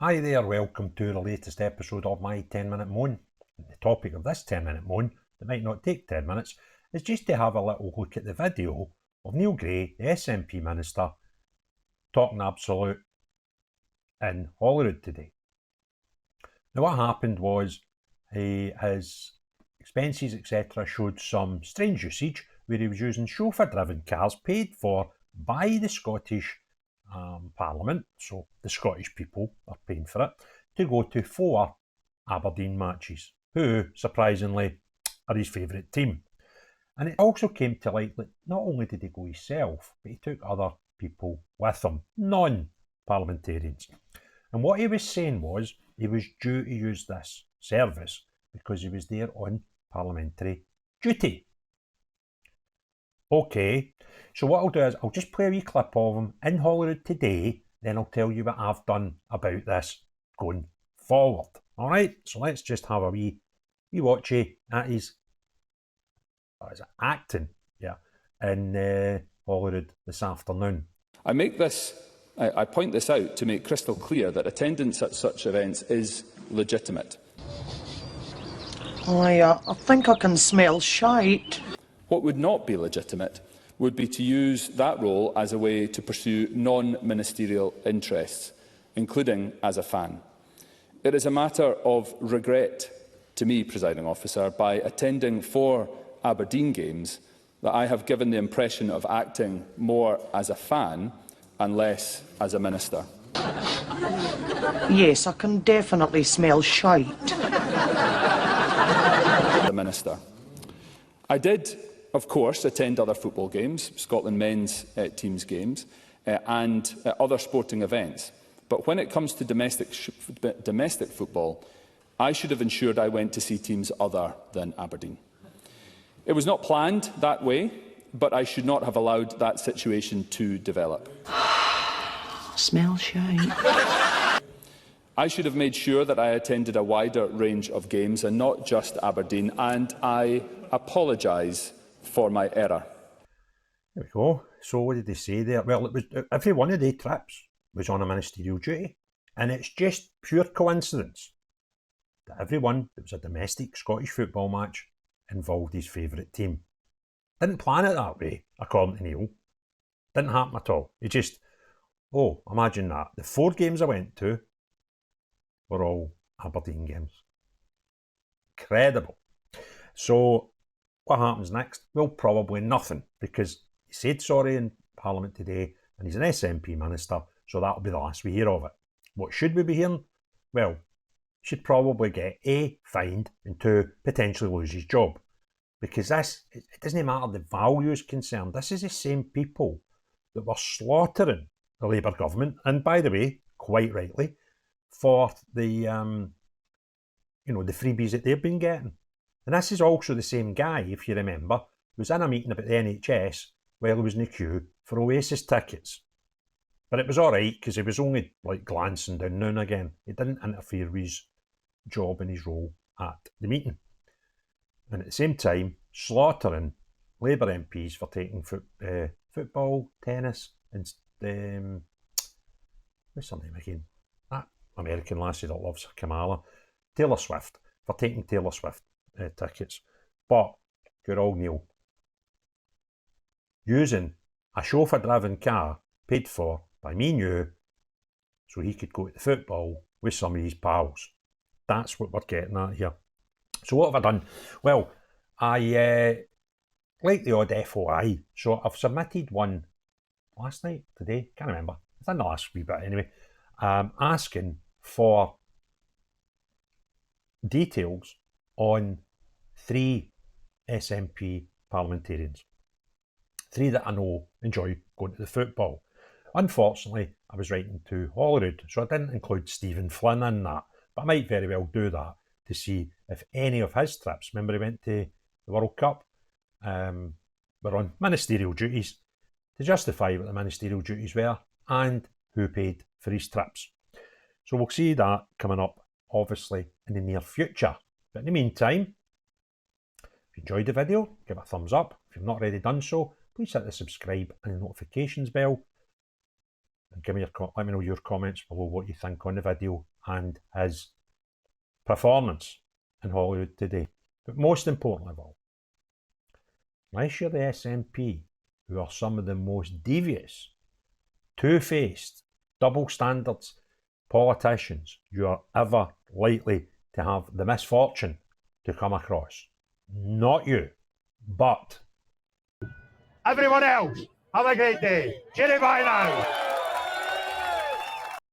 Hi there, welcome to the latest episode of my 10-minute moan. The topic of this 10-minute moan, that might not take 10 minutes, is just to have a little look at the video of Neil Gray, the SNP minister, talking absolute in Holyrood today. Now what happened was his expenses etc. showed some strange usage where he was using chauffeur-driven cars paid for by the Scottish Parliament, so the Scottish people are paying for it, to go to 4 Aberdeen matches, who, surprisingly, are his favourite team. And it also came to light that not only did he go himself, but he took other people with him, non-parliamentarians. And what he was saying was he was due to use this service because he was there on parliamentary duty. Okay, so what I'll do is I'll just play a wee clip of him in Holyrood today, then I'll tell you what I've done about this going forward. Alright, so let's just have a wee watchy at his acting in Holyrood this afternoon. I point this out to make crystal clear that attendance at such events is legitimate. I think I can smell shite. What would not be legitimate would be to use that role as a way to pursue non-ministerial interests, including as a fan. It is a matter of regret to me, Presiding Officer, by attending 4 Aberdeen games, that I have given the impression of acting more as a fan and less as a minister. Yes, I can definitely smell shite. The minister. I did, of course, attend other football games, Scotland men's teams games, and other sporting events. But when it comes to domestic football, I should have ensured I went to see teams other than Aberdeen. It was not planned that way, but I should not have allowed that situation to develop. Smell shite. I should have made sure that I attended a wider range of games and not just Aberdeen, and I apologise for my error. There we go. So what did they say there? Well, it was every one of the trips was on a ministerial duty, and it's just pure coincidence that every one that was a domestic Scottish football match involved his favourite team. Didn't plan it that way, according to Neil. Didn't happen at all. He just, imagine that. The 4 games I went to were all Aberdeen games. Incredible. So what happens next? Well, probably nothing, because he said sorry in Parliament today, and he's an SNP minister, so that'll be the last we hear of it. What should we be hearing? Well, he should probably get A, fined, and 2, potentially lose his job. Because this, it doesn't matter the values concerned, this is the same people that were slaughtering the Labour government, and by the way, quite rightly, for the the freebies that they've been getting. And this is also the same guy, if you remember, who was in a meeting about the NHS while he was in the queue for Oasis tickets. But it was alright, because he was only glancing down now and again. It didn't interfere with his job and his role at the meeting. And at the same time, slaughtering Labour MPs for taking football, tennis, and what's her name again? That American lassie that loves Kamala. Taylor Swift, for taking Taylor Swift tickets. But, good old Neil, using a chauffeur-driven car paid for by me and you so he could go to the football with some of his pals. That's what we're getting at here. So what have I done? Well, I like the odd FOI, so I've submitted one last night, today, can't remember. It's in the last wee bit anyway, asking for details on 3 SNP parliamentarians. 3 that I know enjoy going to the football. Unfortunately, I was writing to Holyrood, so I didn't include Stephen Flynn in that, but I might very well do that to see if any of his trips, remember he went to the World Cup, were on ministerial duties, to justify what the ministerial duties were and who paid for his trips. So we'll see that coming up, obviously, in the near future. But in the meantime, if you enjoyed the video, give it a thumbs up. If you've not already done so, please hit the subscribe and the notifications bell. And let me know your comments below what you think on the video and his performance in Holyrood today. But most importantly of all, unless you're the SNP, who are some of the most devious, two-faced, double standards politicians you are ever likely to have the misfortune to come across. Not you, but everyone else. Have a great day. Cheerio bye now.